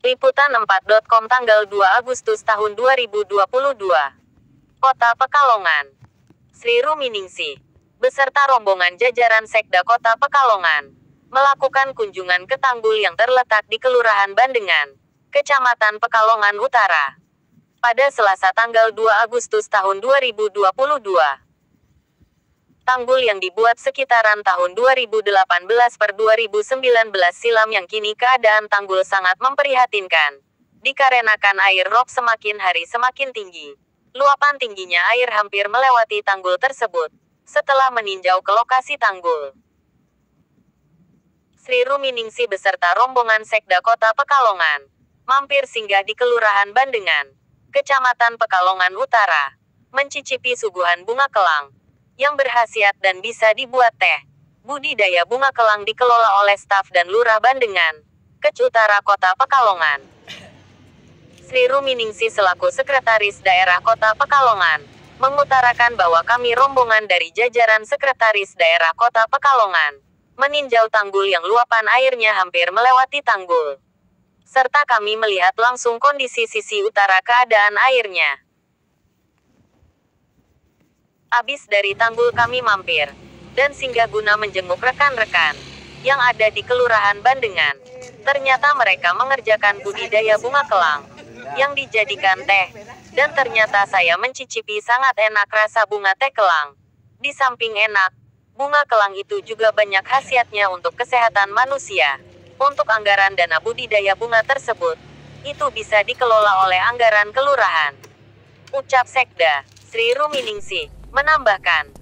Liputan 4.com tanggal 2 Agustus tahun 2022. Kota Pekalongan. Sri Ruminingsih beserta rombongan jajaran Sekda Kota Pekalongan melakukan kunjungan ke tanggul yang terletak di Kelurahan Bandengan, Kecamatan Pekalongan Utara, pada Selasa tanggal 2 Agustus tahun 2022. Tanggul yang dibuat sekitaran tahun 2018 per 2019 silam yang kini keadaan tanggul sangat memprihatinkan. Dikarenakan air rob semakin hari semakin tinggi. Luapan tingginya air hampir melewati tanggul tersebut. Setelah meninjau ke lokasi tanggul, Sri Ruminingsih beserta rombongan Sekda Kota Pekalongan mampir singgah di Kelurahan Bandengan, Kecamatan Pekalongan Utara, mencicipi suguhan bunga kelang yang berkhasiat dan bisa dibuat teh. Budidaya bunga kelang dikelola oleh staf dan Lurah Bandengan, Kec Utara Kota Pekalongan. Sri Ruminingsih selaku Sekretaris Daerah Kota Pekalongan mengutarakan bahwa kami rombongan dari jajaran Sekretaris Daerah Kota Pekalongan meninjau tanggul yang luapan airnya hampir melewati tanggul, serta kami melihat langsung kondisi sisi utara keadaan airnya. Habis dari tanggul kami mampir dan singgah guna menjenguk rekan-rekan yang ada di Kelurahan Bandengan. Ternyata mereka mengerjakan budidaya bunga kelang yang dijadikan teh, dan ternyata saya mencicipi sangat enak rasa bunga teh kelang. Di samping enak, bunga kelang itu juga banyak khasiatnya untuk kesehatan manusia. Untuk anggaran dana budidaya bunga tersebut, itu bisa dikelola oleh anggaran kelurahan. Ucap Sekda Sri Ruminingsih menambahkan,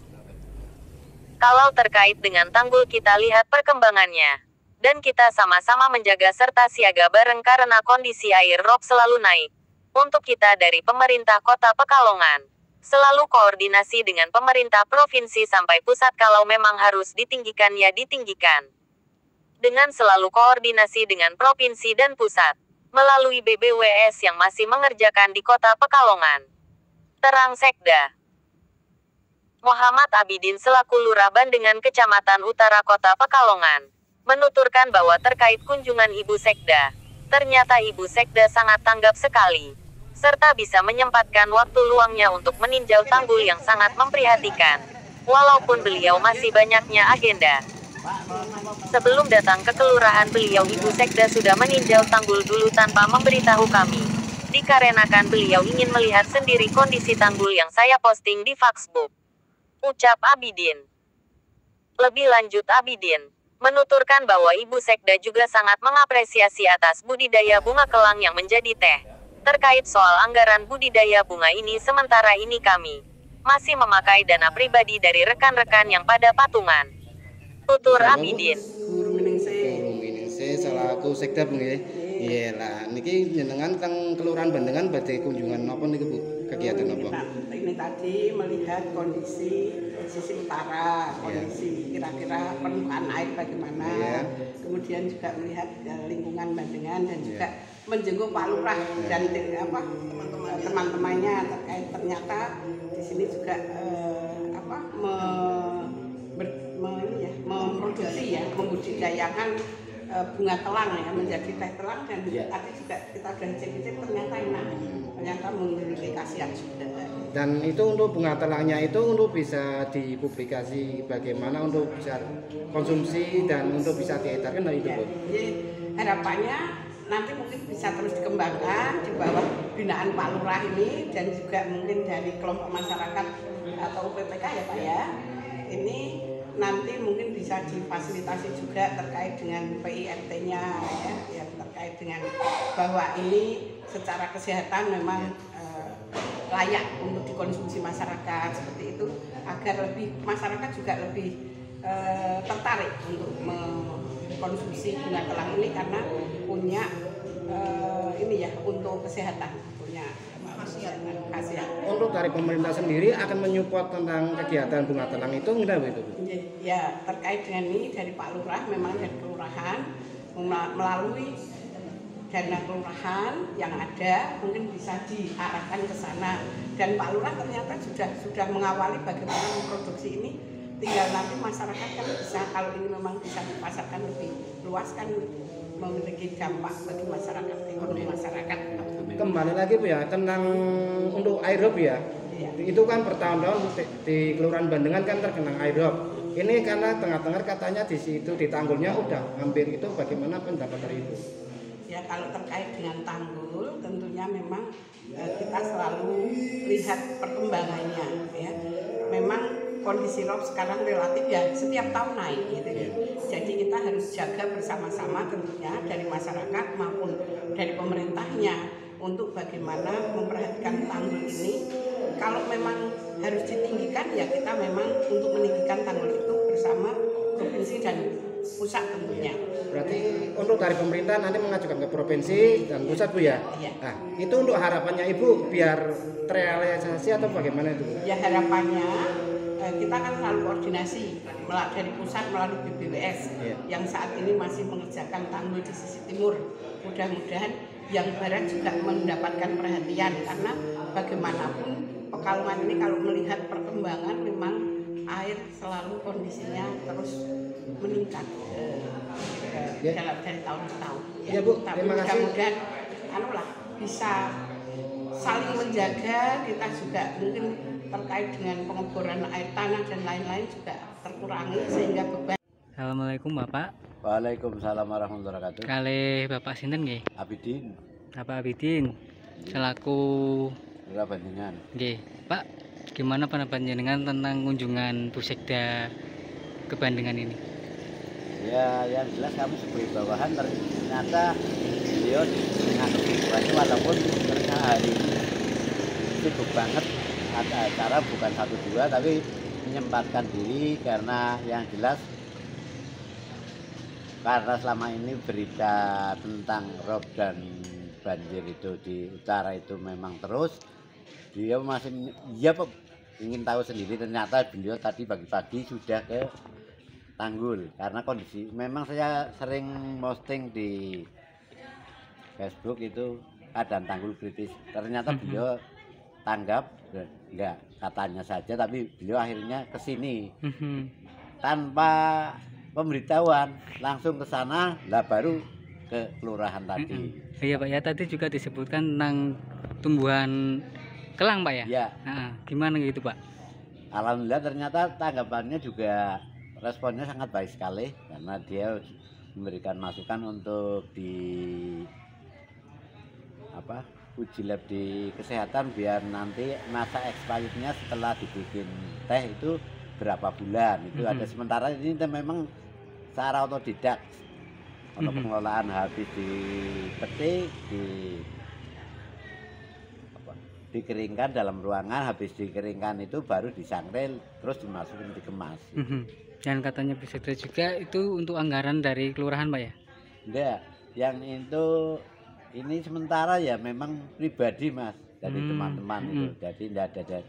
kalau terkait dengan tanggul kita lihat perkembangannya, dan kita sama-sama menjaga serta siaga bareng karena kondisi air rob selalu naik. Untuk kita dari pemerintah Kota Pekalongan, selalu koordinasi dengan pemerintah provinsi sampai pusat, kalau memang harus ditinggikan ya ditinggikan. Dengan selalu koordinasi dengan provinsi dan pusat, melalui BBWS yang masih mengerjakan di Kota Pekalongan. Terang Sekda Muhammad Abidin selaku Lurah Bandengan Kecamatan Utara Kota Pekalongan menuturkan bahwa terkait kunjungan Ibu Sekda, ternyata Ibu Sekda sangat tanggap sekali, serta bisa menyempatkan waktu luangnya untuk meninjau tanggul yang sangat memprihatinkan, walaupun beliau masih banyaknya agenda. Sebelum datang ke kelurahan beliau, Ibu Sekda sudah meninjau tanggul dulu tanpa memberitahu kami, dikarenakan beliau ingin melihat sendiri kondisi tanggul yang saya posting di Facebook. Ucap Abidin. Lebih lanjut, Abidin menuturkan bahwa Ibu Sekda juga sangat mengapresiasi atas budidaya bunga kelang yang menjadi teh. Terkait soal anggaran budidaya bunga ini, sementara ini kami masih memakai dana pribadi dari rekan-rekan yang pada patungan. Tutur Abidin. Guru Miningsih selaku Sekda Bu nggih. Iya lah, niki jenengan teng Kelurahan Bandengan badhe kunjungan napa niku Bu? Kegiatan apa? Ini tadi melihat kondisi sisi utara, kondisi kira-kira permukaan air bagaimana. Kemudian juga melihat lingkungan Bandengan dan juga menjenguk Pak Lurah dan teman-temannya terkait ternyata di sini juga memproduksi ya, membudidayakan bunga telang ya, menjadi teh telang, dan tadi juga kita sudah cek-cek ternyata enak, ternyata memiliki khasiat juga. Dan itu untuk bunga telangnya itu untuk bisa dipublikasi bagaimana untuk bisa konsumsi dan untuk bisa diedarkan dari itu Bu. Jadi harapannya nanti mungkin bisa terus dikembangkan di bawah binaan Pak Lurah ini, dan juga mungkin dari kelompok masyarakat atau PPK ya Pak ya. Ini nanti mungkin bisa difasilitasi juga terkait dengan PIRT-nya ya, yang terkait dengan bahwa ini secara kesehatan memang layak untuk dikonsumsi masyarakat seperti itu, agar lebih masyarakat juga lebih tertarik untuk mengkonsumsi bunga telang ini karena punya ini ya, untuk kesehatan, punya khasiat. Untuk dari pemerintah sendiri akan menyupport tentang kegiatan bunga telang itu enggak Bu itu? Ya, terkait dengan ini dari Pak Lurah, memang dari kelurahan melalui dana kelurahan yang ada mungkin bisa diarahkan ke sana, dan Pak Lurah ternyata sudah mengawali bagaimana memproduksi ini. Tinggal nanti masyarakat kan bisa, kalau ini memang bisa dipasarkan lebih luas kan memiliki dampak bagi masyarakat, ekonomi masyarakat. Kembali lagi Bu ya, tentang untuk aerob ya. Iya. Itu kan bertahun-tahun di Kelurahan Bandengan kan tergenang aerob. Ini karena tengah-tengah katanya di situ di tanggulnya udah hampir itu, bagaimana pendapat dari Ibu? Ya kalau terkait dengan tanggul tentunya memang kita selalu lihat perkembangannya ya. Memang kondisi rob sekarang relatif ya setiap tahun naik gitu ya. Jadi kita harus jaga bersama-sama tentunya dari masyarakat maupun dari pemerintahnya untuk bagaimana memperhatikan tanggul ini. Kalau memang harus ditinggikan ya kita memang untuk meninggikan tanggul itu bersama provinsi dan pusat tentunya. Berarti untuk dari pemerintah nanti mengajukan ke provinsi dan pusat Bu ya? Iya. Nah, itu untuk harapannya Ibu biar terrealisasi atau bagaimana itu Bu? Ya harapannya kita kan selalu koordinasi dari pusat melalui BBWS yang saat ini masih mengerjakan tanggul di sisi timur. Mudah-mudahan yang barat juga mendapatkan perhatian karena bagaimanapun Pekalongan ini kalau melihat perkembangan memang air selalu kondisinya terus meningkat dalam dari tahun ke tahun. Ya Bu, tapi terima kasih. mudah-mudahan bisa saling menjaga, kita juga mungkin terkait dengan pengeboran air tanah dan lain-lain juga terkurangi sehingga beban. Assalamualaikum Bapak. Waalaikumsalam warahmatullahi wabarakatuh. Kalih Bapak sinten nggih? Abidin, Bapak Abidin selaku Lurah Bandengan. nggih. Pak, gimana pendapat jenengan tentang kunjungan Bu Sekda ke Bandengan ini? Ya, yang jelas kami sebagai bawahan ternyata beliau mengatur tujuannya walaupun ternyata hari ini sibuk banget ada acara bukan 1-2 tapi menyempatkan diri karena yang jelas karena selama ini berita tentang rob dan banjir itu di utara itu memang terus dia masih ingin tahu sendiri. Ternyata beliau tadi pagi-pagi sudah ke tanggul karena kondisi memang saya sering posting di Facebook itu keadaan tanggul kritis. Ternyata beliau tanggap enggak katanya saja tapi beliau akhirnya ke sini tanpa pemberitahuan langsung ke sana lah baru ke kelurahan tadi. Iya Pak ya, tadi juga disebutkan tentang tumbuhan kelang Pak ya? Ya. Nah, gimana gitu Pak? Alhamdulillah ternyata tanggapannya juga responnya sangat baik sekali karena dia memberikan masukan untuk di uji lab di kesehatan biar nanti masa expirednya setelah dibikin teh itu berapa bulan itu ada. Sementara ini memang secara otodidak untuk pengelolaan habis dipetik dikeringkan dalam ruangan, habis dikeringkan itu baru disangrai terus dimasukin dikemas. Dan katanya Bu Sekda juga itu untuk anggaran dari kelurahan Pak ya? Enggak, yang itu ini sementara ya memang pribadi Mas dari teman-teman itu. Jadi tidak ada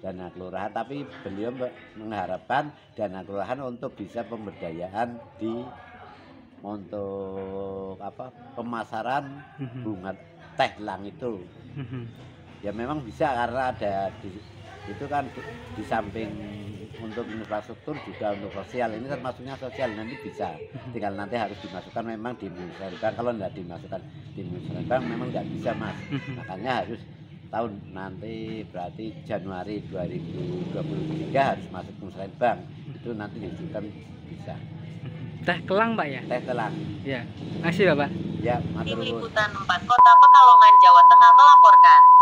dana kelurahan, tapi beliau mengharapkan dana kelurahan untuk bisa pemberdayaan untuk pemasaran bunga teh lang itu. Ya memang bisa karena ada itu kan di samping untuk infrastruktur juga untuk sosial, ini termasuknya sosial nanti bisa, tinggal nanti harus dimasukkan memang di musrenbang. Kalau tidak dimasukkan di musrenbang memang nggak bisa Mas, makanya harus tahun nanti berarti Januari 2023 harus masuk musrenbang, itu nanti diusulkan bisa. Teh kelang Pak ya? Teh kelang. Ya, makasih Bapak. Ya, Tim matur nuwun. Liputan 4 Kota Pekalongan, Jawa Tengah melaporkan.